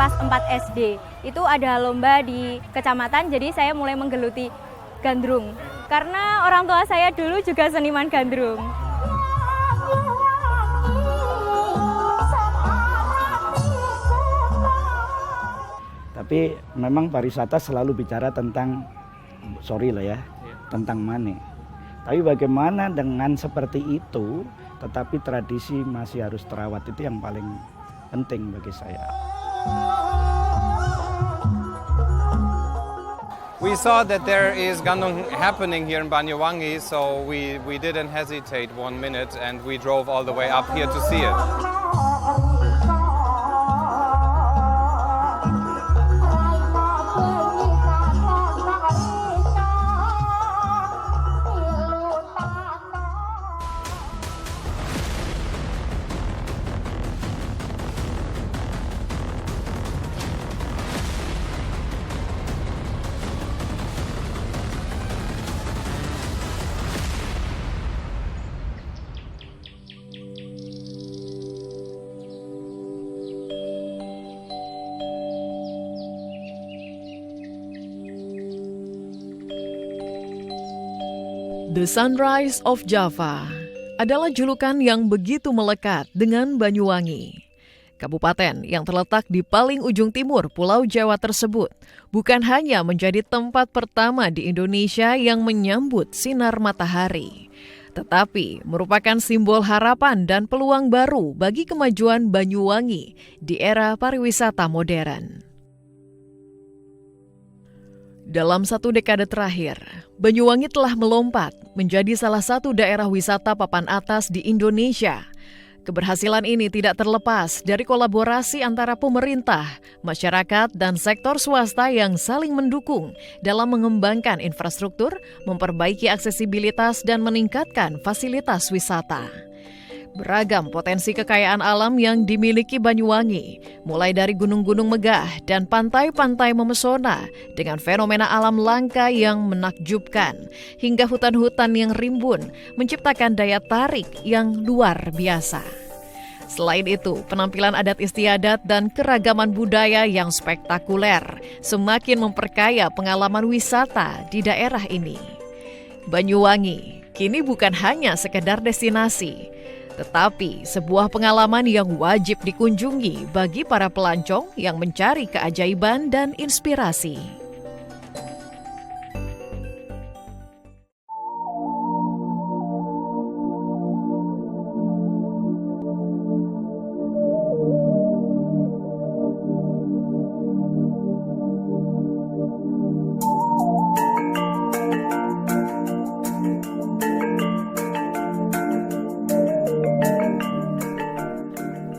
kelas 4 SD. Itu ada lomba di kecamatan, jadi saya mulai menggeluti gandrung. Karena orang tua saya dulu juga seniman gandrung. Tapi memang pariwisata selalu bicara tentang, tentang money. Tapi bagaimana dengan seperti itu, tetapi tradisi masih harus terawat, itu yang paling penting bagi saya. We saw that there is Gandrung happening here in Banyuwangi, so we didn't hesitate 1 minute and we drove all the way up here to see it. The Sunrise of Java adalah julukan yang begitu melekat dengan Banyuwangi. Kabupaten yang terletak di paling ujung timur Pulau Jawa tersebut bukan hanya menjadi tempat pertama di Indonesia yang menyambut sinar matahari, tetapi merupakan simbol harapan dan peluang baru bagi kemajuan Banyuwangi di era pariwisata modern. Dalam 1 dekade terakhir, Banyuwangi telah melompat menjadi salah satu daerah wisata papan atas di Indonesia. Keberhasilan ini tidak terlepas dari kolaborasi antara pemerintah, masyarakat, dan sektor swasta yang saling mendukung dalam mengembangkan infrastruktur, memperbaiki aksesibilitas, dan meningkatkan fasilitas wisata. Beragam potensi kekayaan alam yang dimiliki Banyuwangi, mulai dari gunung-gunung megah dan pantai-pantai memesona dengan fenomena alam langka yang menakjubkan, hingga hutan-hutan yang rimbun menciptakan daya tarik yang luar biasa. Selain itu, penampilan adat istiadat dan keragaman budaya yang spektakuler semakin memperkaya pengalaman wisata di daerah ini. Banyuwangi kini bukan hanya sekedar destinasi, tetapi sebuah pengalaman yang wajib dikunjungi bagi para pelancong yang mencari keajaiban dan inspirasi.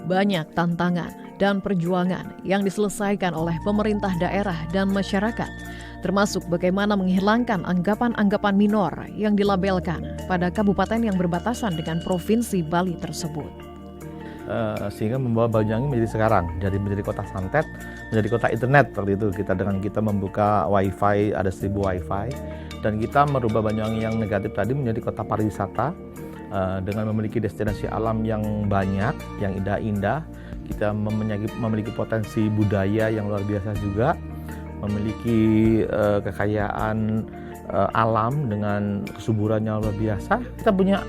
Banyak tantangan dan perjuangan yang diselesaikan oleh pemerintah daerah dan masyarakat, termasuk bagaimana menghilangkan anggapan-anggapan minor yang dilabelkan pada kabupaten yang berbatasan dengan Provinsi Bali tersebut. Sehingga membawa Banyuwangi menjadi sekarang, dari menjadi kota santet, menjadi kota internet. Waktu itu kita membuka wifi, ada 1000 wifi, dan kita merubah Banyuwangi yang negatif tadi menjadi kota pariwisata, dengan memiliki destinasi alam yang banyak, yang indah-indah. Kita memiliki potensi budaya yang luar biasa juga, memiliki kekayaan alam dengan kesuburan yang luar biasa. Kita punya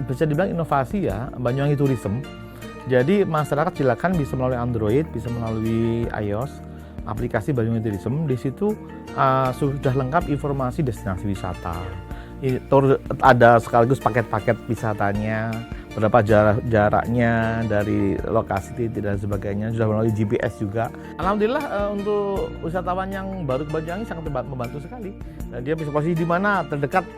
bisa dibilang inovasi ya, Banyuwangi Tourism. Jadi masyarakat silakan bisa melalui Android, bisa melalui iOS, aplikasi Banyuwangi Tourism. Di situ sudah lengkap informasi destinasi wisata. Itu ada sekaligus paket-paket wisatanya, berapa jaraknya dari lokasi titik dan sebagainya, sudah melalui GPS juga. Alhamdulillah untuk wisatawan yang baru ke Banyuwangi sangat membantu sekali. Dia bisa posisi di mana, terdekat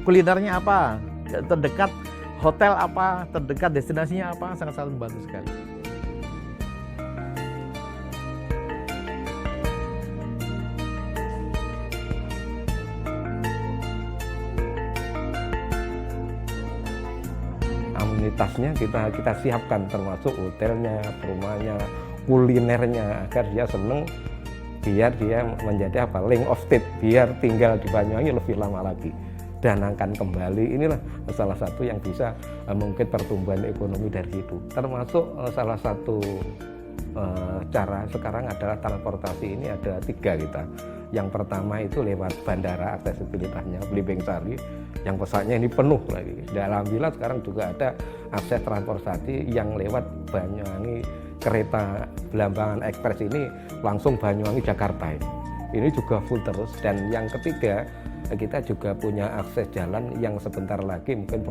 kulinernya apa, terdekat hotel apa, terdekat destinasinya apa, sangat-sangat membantu sekali. Amenitasnya kita siapkan, termasuk hotelnya, rumahnya, kulinernya, agar dia seneng, biar dia menjadi link of state, biar tinggal di Banyuwangi lebih lama lagi dan akan kembali. Inilah salah satu yang bisa mungkin pertumbuhan ekonomi dari itu, termasuk salah satu cara sekarang adalah transportasi ini ada 3 kita. Yang pertama itu lewat bandara, aksesibilitasnya Blimbing Sari, yang pesawatnya ini penuh lagi. Dan alhamdulillah sekarang juga ada akses transportasi yang lewat Banyuwangi, kereta Belambangan Ekspres ini langsung Banyuwangi Jakarta ini juga full terus. Dan yang ketiga, kita juga punya akses jalan yang sebentar lagi mungkin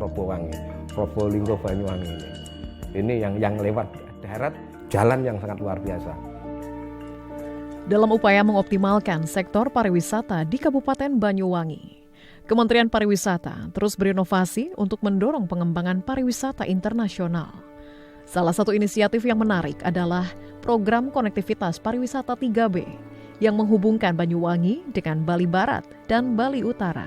Probolinggo Banyuwangi ini yang lewat darat, jalan yang sangat luar biasa. Dalam upaya mengoptimalkan sektor pariwisata di Kabupaten Banyuwangi, Kementerian Pariwisata terus berinovasi untuk mendorong pengembangan pariwisata internasional. Salah satu inisiatif yang menarik adalah program konektivitas pariwisata 3B yang menghubungkan Banyuwangi dengan Bali Barat dan Bali Utara.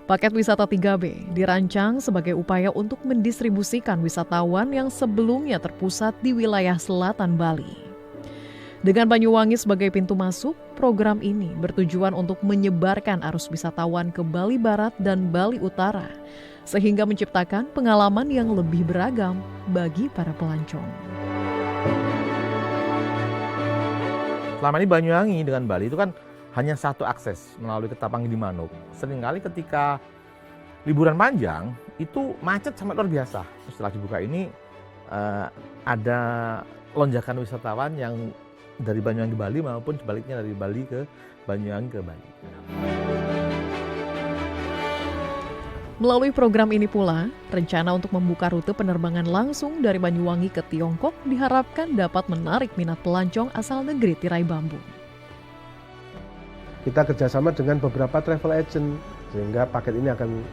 Paket wisata 3B dirancang sebagai upaya untuk mendistribusikan wisatawan yang sebelumnya terpusat di wilayah selatan Bali. Dengan Banyuwangi sebagai pintu masuk, program ini bertujuan untuk menyebarkan arus wisatawan ke Bali Barat dan Bali Utara, sehingga menciptakan pengalaman yang lebih beragam bagi para pelancong. Selama ini Banyuwangi dengan Bali itu kan hanya satu akses melalui Ketapang di Manuk. Seringkali ketika liburan panjang itu macet sampai luar biasa. Setelah dibuka ini ada lonjakan wisatawan yang dari Banyuwangi ke Bali maupun sebaliknya dari Bali ke Banyuwangi ke Bali. Melalui program ini pula, rencana untuk membuka rute penerbangan langsung dari Banyuwangi ke Tiongkok diharapkan dapat menarik minat pelancong asal negeri tirai bambu. Kita kerjasama dengan beberapa travel agent sehingga paket ini akan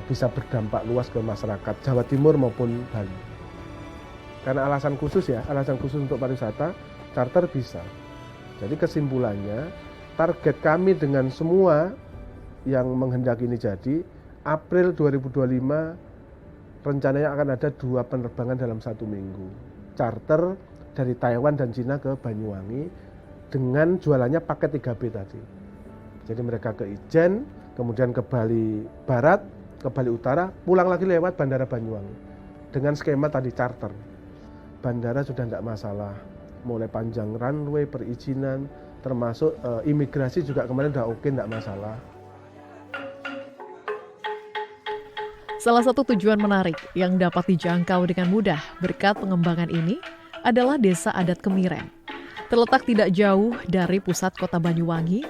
bisa berdampak luas ke masyarakat Jawa Timur maupun Bali. Karena alasan khusus untuk pariwisata, charter bisa. Jadi kesimpulannya, target kami dengan semua yang menghendaki ini jadi, April 2025 rencananya akan ada 2 penerbangan dalam 1 minggu. Charter dari Taiwan dan Cina ke Banyuwangi dengan jualannya paket 3B tadi. Jadi mereka ke Ijen, kemudian ke Bali Barat, ke Bali Utara, pulang lagi lewat Bandara Banyuwangi. Dengan skema tadi charter. Bandara sudah tidak masalah. Mulai panjang runway, perizinan, termasuk imigrasi juga kemarin sudah oke, tidak masalah. Salah satu tujuan menarik yang dapat dijangkau dengan mudah berkat pengembangan ini adalah Desa Adat Kemiren. Terletak tidak jauh dari pusat kota Banyuwangi,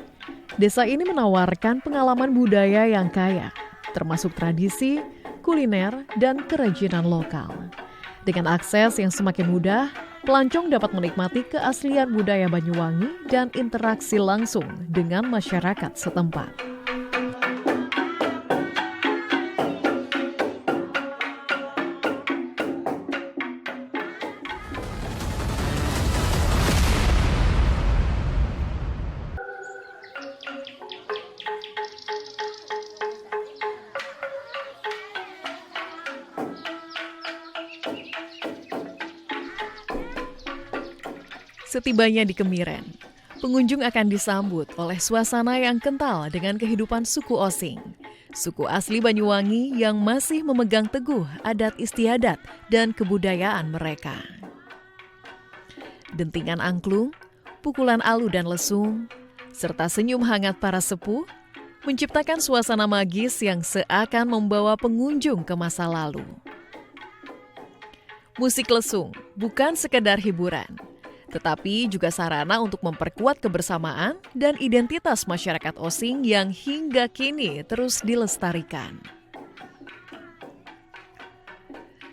desa ini menawarkan pengalaman budaya yang kaya, termasuk tradisi, kuliner, dan kerajinan lokal. Dengan akses yang semakin mudah, pelancong dapat menikmati keaslian budaya Banyuwangi dan interaksi langsung dengan masyarakat setempat. Setibanya di Kemiren, pengunjung akan disambut oleh suasana yang kental dengan kehidupan suku Osing, suku asli Banyuwangi yang masih memegang teguh adat istiadat dan kebudayaan mereka. Dentingan angklung, pukulan alu dan lesung, serta senyum hangat para sepuh menciptakan suasana magis yang seakan membawa pengunjung ke masa lalu. Musik lesung bukan sekedar hiburan, tetapi juga sarana untuk memperkuat kebersamaan dan identitas masyarakat Osing yang hingga kini terus dilestarikan.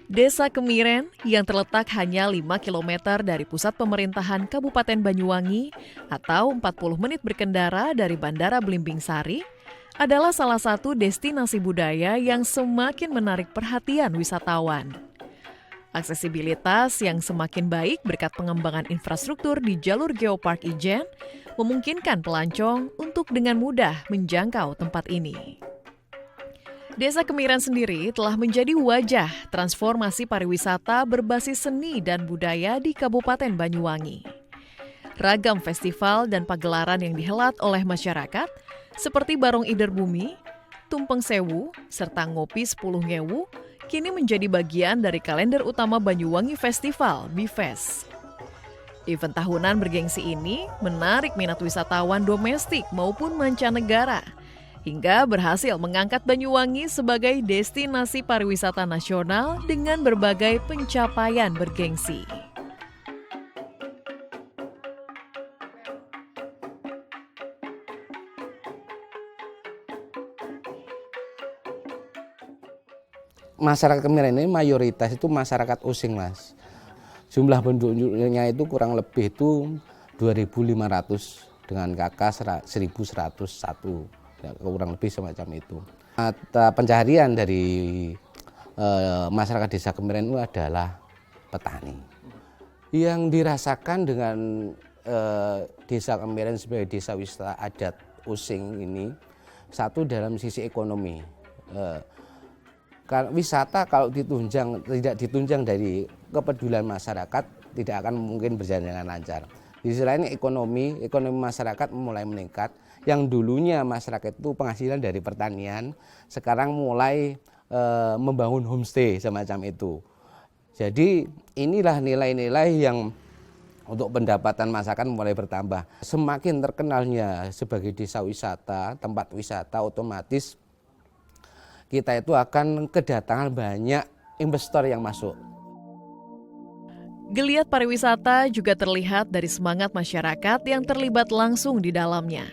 Desa Kemiren yang terletak hanya 5 km dari pusat pemerintahan Kabupaten Banyuwangi atau 40 menit berkendara dari Bandara Blimbing Sari adalah salah satu destinasi budaya yang semakin menarik perhatian wisatawan. Aksesibilitas yang semakin baik berkat pengembangan infrastruktur di jalur Geopark Ijen memungkinkan pelancong untuk dengan mudah menjangkau tempat ini. Desa Kemiren sendiri telah menjadi wajah transformasi pariwisata berbasis seni dan budaya di Kabupaten Banyuwangi. Ragam festival dan pagelaran yang dihelat oleh masyarakat seperti Barong Ider Bumi, Tumpeng Sewu, serta Ngopi 10 Ngewu kini menjadi bagian dari kalender utama Banyuwangi Festival, BIFES. Event tahunan bergengsi ini menarik minat wisatawan domestik maupun mancanegara, hingga berhasil mengangkat Banyuwangi sebagai destinasi pariwisata nasional dengan berbagai pencapaian bergengsi. Masyarakat Kemiren ini mayoritas itu masyarakat Osing, Mas. Jumlah penduduknya itu kurang lebih itu 2.500 dengan KK 1.101, ya, kurang lebih semacam itu. Mata pencaharian dari masyarakat desa Kemiren itu adalah petani. Yang dirasakan dengan desa Kemiren sebagai desa wisata adat Osing ini, satu dalam sisi ekonomi. Wisata kalau tidak ditunjang dari kepedulian masyarakat tidak akan mungkin berjalan dengan lancar. Di sisi lain ekonomi masyarakat mulai meningkat. Yang dulunya masyarakat itu penghasilan dari pertanian, sekarang mulai membangun homestay semacam itu. Jadi inilah nilai-nilai yang untuk pendapatan masyarakat mulai bertambah. Semakin terkenalnya sebagai desa wisata, tempat wisata, otomatis kita itu akan kedatangan banyak investor yang masuk. Geliat pariwisata juga terlihat dari semangat masyarakat yang terlibat langsung di dalamnya.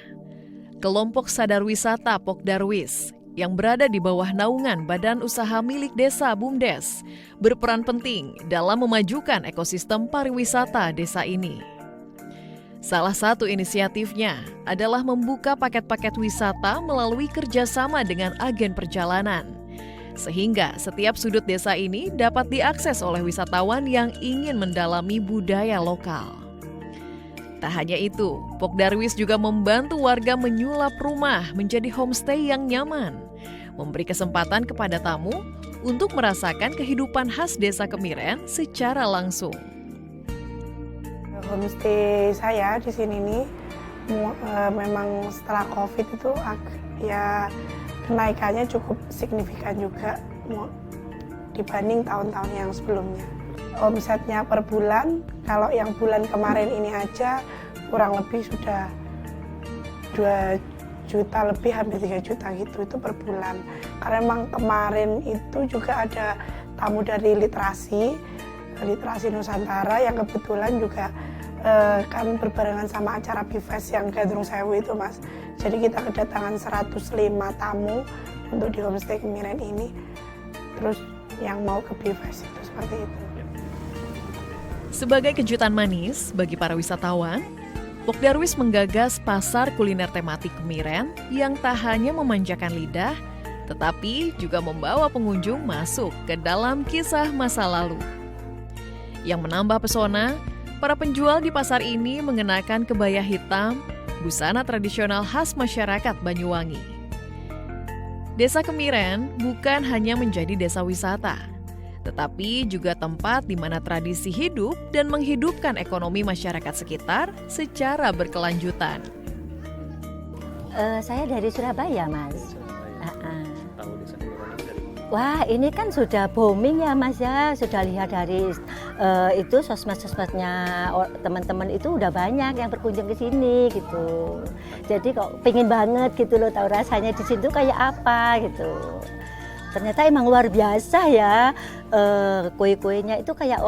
Kelompok Sadar Wisata Pokdarwis yang berada di bawah naungan Badan Usaha Milik Desa BUMDes berperan penting dalam memajukan ekosistem pariwisata desa ini. Salah satu inisiatifnya adalah membuka paket-paket wisata melalui kerjasama dengan agen perjalanan. Sehingga setiap sudut desa ini dapat diakses oleh wisatawan yang ingin mendalami budaya lokal. Tak hanya itu, Pokdarwis juga membantu warga menyulap rumah menjadi homestay yang nyaman, memberi kesempatan kepada tamu untuk merasakan kehidupan khas desa Kemiren secara langsung. Homestay saya di sini nih memang setelah COVID itu ya kenaikannya cukup signifikan juga dibanding tahun-tahun yang sebelumnya. Omsetnya per bulan, kalau yang bulan kemarin ini aja kurang lebih sudah 2 juta lebih, hampir 3 juta gitu, itu per bulan. Karena memang kemarin itu juga ada tamu dari literasi Nusantara yang kebetulan juga kan berbarengan sama acara Bifest yang Gandrung Sewu itu, Mas. Jadi kita kedatangan 105 tamu untuk di homestay Kemiren ini, terus yang mau ke Bifest itu seperti itu. Sebagai kejutan manis bagi para wisatawan, Pokdarwis menggagas pasar kuliner tematik Kemiren yang tak hanya memanjakan lidah, tetapi juga membawa pengunjung masuk ke dalam kisah masa lalu. Yang menambah pesona, para penjual di pasar ini mengenakan kebaya hitam, busana tradisional khas masyarakat Banyuwangi. Desa Kemiren bukan hanya menjadi desa wisata, tetapi juga tempat di mana tradisi hidup dan menghidupkan ekonomi masyarakat sekitar secara berkelanjutan. Saya dari Surabaya, Mas. Wah, ini kan sudah booming ya, Mas ya. Sudah lihat dari itu sosmed-sosmednya teman-teman itu udah banyak yang berkunjung ke sini gitu. Jadi kok pengen banget gitu loh tahu rasanya di situ kayak apa gitu. Ternyata emang luar biasa ya, kue-kuenya itu kayak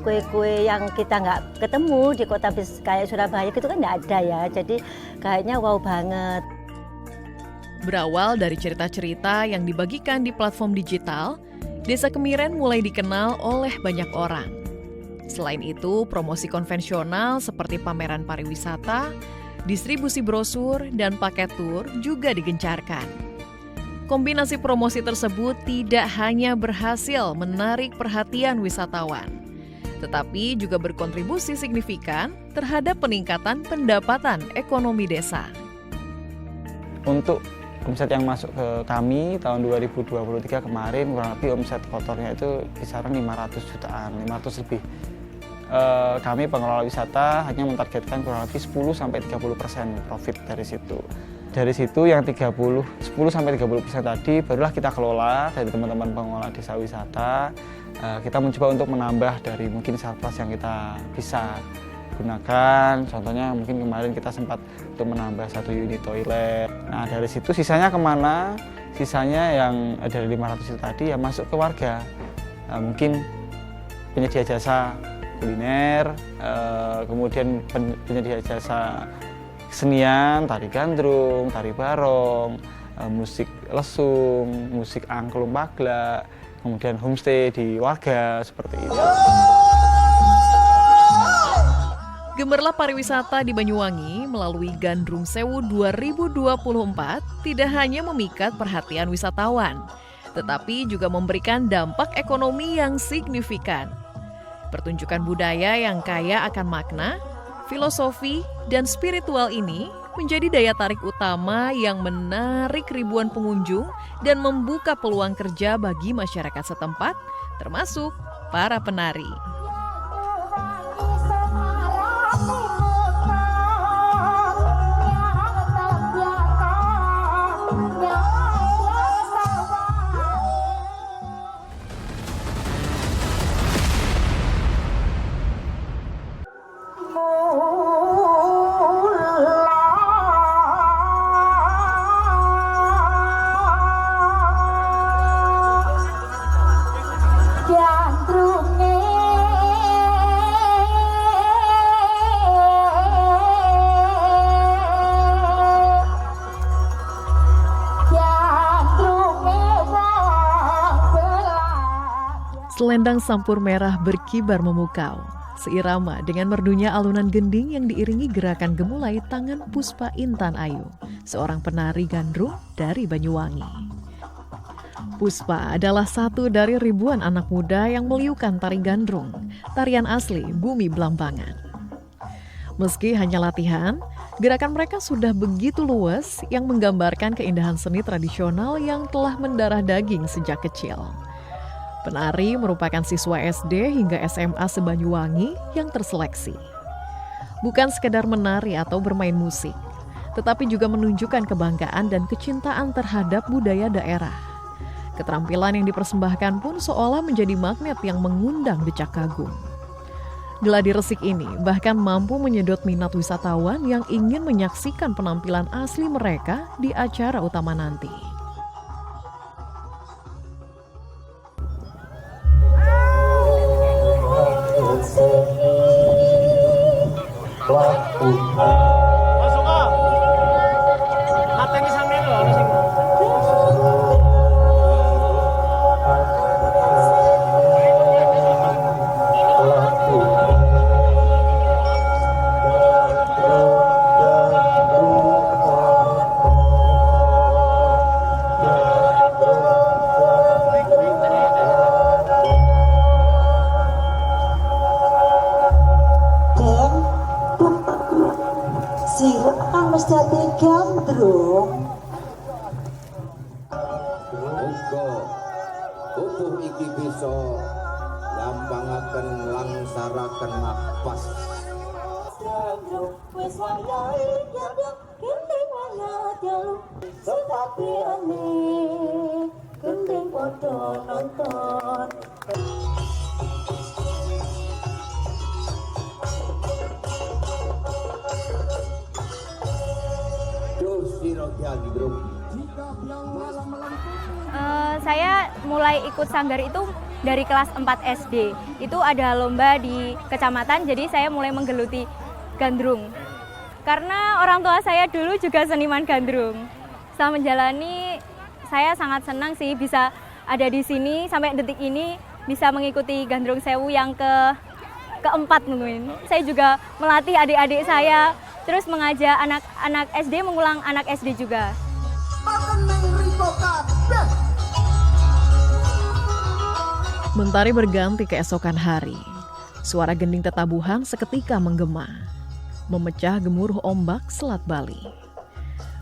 kue-kue yang kita nggak ketemu di kota kayak Surabaya gitu kan nggak ada ya. Jadi kayaknya wow banget. Berawal dari cerita-cerita yang dibagikan di platform digital, Desa Kemiren mulai dikenal oleh banyak orang. Selain itu, promosi konvensional seperti pameran pariwisata, distribusi brosur, dan paket tur juga digencarkan. Kombinasi promosi tersebut tidak hanya berhasil menarik perhatian wisatawan, tetapi juga berkontribusi signifikan terhadap peningkatan pendapatan ekonomi desa. Untuk omset yang masuk ke kami tahun 2023 kemarin kurang lebih omset kotornya itu kisaran 500 jutaan, 500 lebih. Kami pengelola wisata hanya mentargetkan kurang lebih 10-30% profit dari situ. Dari situ yang 10-30% tadi barulah kita kelola dari teman-teman pengelola desa wisata. Kita mencoba untuk menambah dari mungkin surplus yang kita bisa gunakan. Contohnya mungkin kemarin kita sempat untuk menambah 1 unit toilet. Nah dari situ sisanya kemana? Sisanya yang dari 500 itu tadi ya masuk ke warga. Mungkin penyedia jasa kuliner, kemudian penyedia jasa kesenian, tari gandrung, tari barong, musik lesung, musik angklung paglak, kemudian homestay di warga seperti itu. Gemerlap pariwisata di Banyuwangi melalui Gandrung Sewu 2024 tidak hanya memikat perhatian wisatawan, tetapi juga memberikan dampak ekonomi yang signifikan. Pertunjukan budaya yang kaya akan makna, filosofi, dan spiritual ini menjadi daya tarik utama yang menarik ribuan pengunjung dan membuka peluang kerja bagi masyarakat setempat, termasuk para penari. Selendang sampur merah berkibar memukau, seirama dengan merdunya alunan gending yang diiringi gerakan gemulai tangan Puspa Intan Ayu, seorang penari gandrung dari Banyuwangi. Puspa adalah satu dari ribuan anak muda yang meliukan tari gandrung, tarian asli bumi Belambangan. Meski hanya latihan, gerakan mereka sudah begitu luas yang menggambarkan keindahan seni tradisional yang telah mendarah daging sejak kecil. Penari merupakan siswa SD hingga SMA se-Banyuwangi yang terseleksi. Bukan sekedar menari atau bermain musik, tetapi juga menunjukkan kebanggaan dan kecintaan terhadap budaya daerah. Keterampilan yang dipersembahkan pun seolah menjadi magnet yang mengundang decak kagum. Gladi resik ini bahkan mampu menyedot minat wisatawan yang ingin menyaksikan penampilan asli mereka di acara utama nanti. Masuk ah. Mateni sampean lho sing. Gandrung muga tubuh iki bisa nyambangaken langsaraken napas wis wayahe gandrung gending wangadel sepatiane gending padha nonton. Saya mulai ikut sanggar itu dari kelas 4 SD. Itu ada lomba di kecamatan, jadi saya mulai menggeluti gandrung. Karena orang tua saya dulu juga seniman gandrung. Setelah menjalani, saya sangat senang sih bisa ada di sini sampai detik ini bisa mengikuti Gandrung Sewu yang keempat mungkin. Saya juga melatih adik-adik saya, terus mengajak anak-anak SD mengulang anak SD juga. Mentari berganti keesokan hari. Suara gending tetabuhan seketika menggema, memecah gemuruh ombak Selat Bali.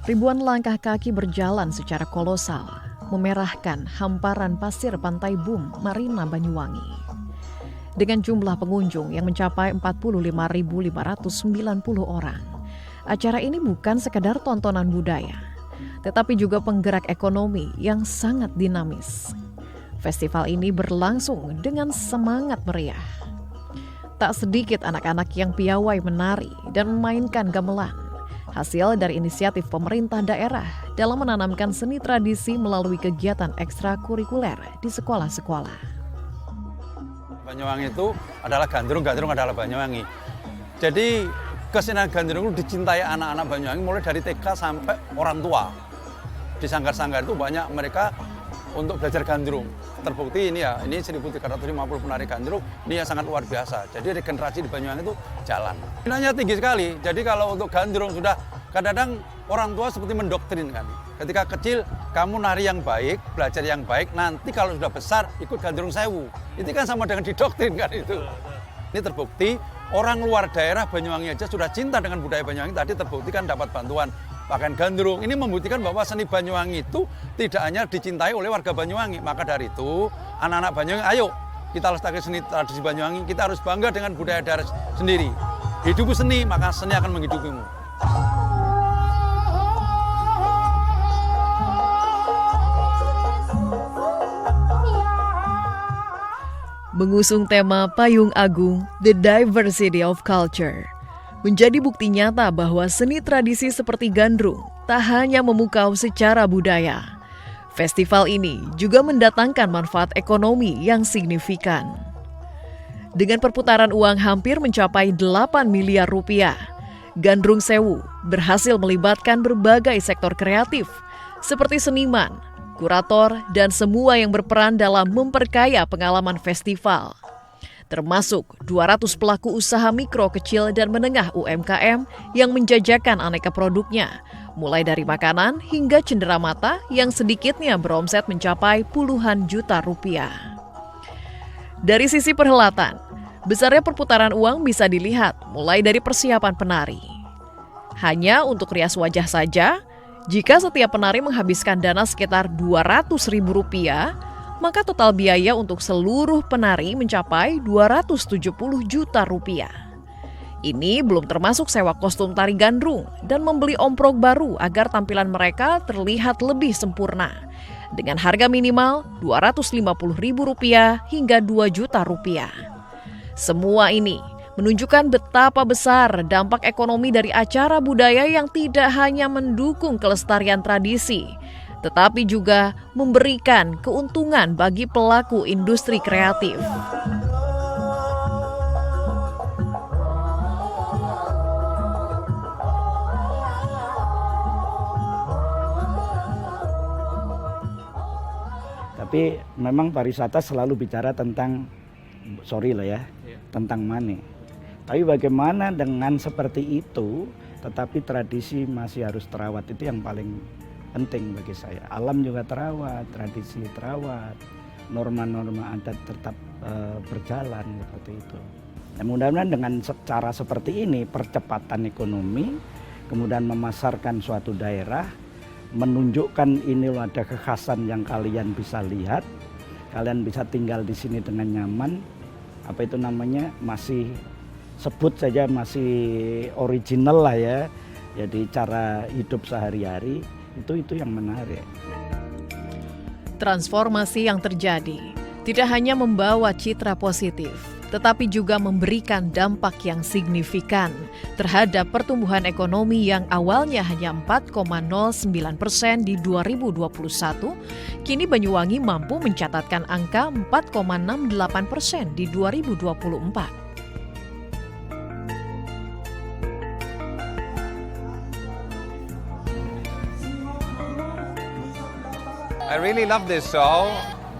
Ribuan langkah kaki berjalan secara kolosal, memerahkan hamparan pasir pantai Bum, Marina Banyuwangi. Dengan jumlah pengunjung yang mencapai 45.590 orang, acara ini bukan sekadar tontonan budaya, tetapi juga penggerak ekonomi yang sangat dinamis. Festival ini berlangsung dengan semangat meriah. tak sedikit anak-anak yang piawai menari dan memainkan gamelan. Hasil dari inisiatif pemerintah daerah dalam menanamkan seni tradisi melalui kegiatan ekstrakurikuler di sekolah-sekolah. Banyuwangi itu adalah gandrung adalah Banyuwangi. Jadi kesenian gandrung itu dicintai anak-anak Banyuwangi mulai dari TK sampai orang tua. Di sanggar-sanggar itu banyak mereka untuk belajar gandrung. Terbukti ini 1350 penari gandrung, ini yang sangat luar biasa. Jadi regenerasi di Banyuwangi itu jalan. Nilainya tinggi sekali, jadi kalau untuk gandrung sudah kadang-kadang orang tua seperti mendoktrin kan. Ketika kecil kamu nari yang baik, belajar yang baik, nanti kalau sudah besar ikut gandrung sewu. Itu kan sama dengan didoktrin kan itu. Ini terbukti orang luar daerah Banyuwangi aja sudah cinta dengan budaya Banyuwangi, tadi terbukti kan dapat bantuan pakaian gandrung. Ini membuktikan bahwa seni Banyuwangi itu tidak hanya dicintai oleh warga Banyuwangi. Maka dari itu, anak-anak Banyuwangi, ayo kita lestarikan seni tradisi Banyuwangi. Kita harus bangga dengan budaya daerah sendiri. Hidup seni, maka seni akan menghidupimu. Mengusung tema Payung Agung, The Diversity of Culture, menjadi bukti nyata bahwa seni tradisi seperti gandrung tak hanya memukau secara budaya. Festival ini juga mendatangkan manfaat ekonomi yang signifikan. Dengan perputaran uang hampir mencapai 8 miliar rupiah, Gandrung Sewu berhasil melibatkan berbagai sektor kreatif seperti seniman, kurator, dan semua yang berperan dalam memperkaya pengalaman festival. Termasuk 200 pelaku usaha mikro, kecil, dan menengah UMKM yang menjajakan aneka produknya, mulai dari makanan hingga cenderamata yang sedikitnya beromset mencapai puluhan juta rupiah. Dari sisi perhelatan, besarnya perputaran uang bisa dilihat mulai dari persiapan penari. Hanya untuk rias wajah saja, jika setiap penari menghabiskan dana sekitar Rp200.000, maka total biaya untuk seluruh penari mencapai Rp270 juta. Ini belum termasuk sewa kostum tari gandrung dan membeli omprok baru agar tampilan mereka terlihat lebih sempurna. Dengan harga minimal Rp250.000 hingga Rp2 juta. Semua ini menunjukkan betapa besar dampak ekonomi dari acara budaya yang tidak hanya mendukung kelestarian tradisi, tetapi juga memberikan keuntungan bagi pelaku industri kreatif. Tapi memang pariwisata selalu bicara tentang, tentang money. Tapi bagaimana dengan seperti itu, tetapi tradisi masih harus terawat, itu yang paling penting bagi saya. Alam juga terawat, tradisi terawat, norma-norma adat tetap berjalan seperti itu. Dan mudah-mudahan dengan cara seperti ini, percepatan ekonomi, kemudian memasarkan suatu daerah, menunjukkan ini loh ada kekhasan yang kalian bisa lihat, kalian bisa tinggal di sini dengan nyaman, apa itu namanya, masih sebut saja masih original lah ya. Jadi cara hidup sehari-hari itu yang menarik. Transformasi yang terjadi tidak hanya membawa citra positif, tetapi juga memberikan dampak yang signifikan terhadap pertumbuhan ekonomi yang awalnya hanya 4,09% di 2021, kini Banyuwangi mampu mencatatkan angka 4,68% di 2024. I really love this show.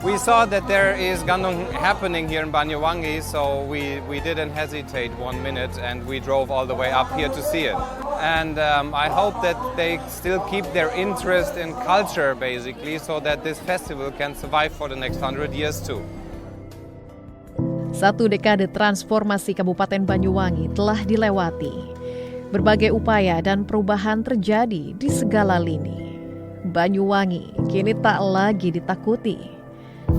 We saw that there is Gandrung happening here in Banyuwangi, so we didn't hesitate 1 minute and we drove all the way up here to see it. And I hope that they still keep their interest in culture basically, so that this festival can survive for the next 100 years too. 1 dekade transformasi Kabupaten Banyuwangi telah dilewati. Berbagai upaya dan perubahan terjadi di segala lini. Banyuwangi kini tak lagi ditakuti.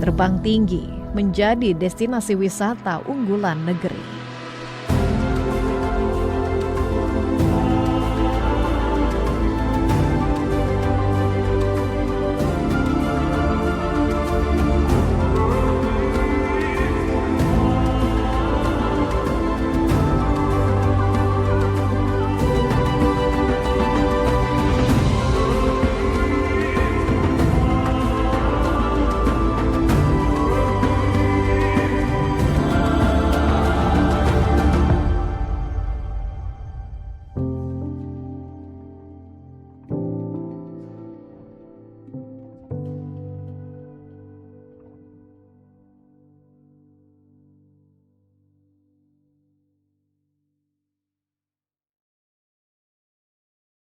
Terbang tinggi menjadi destinasi wisata unggulan negeri.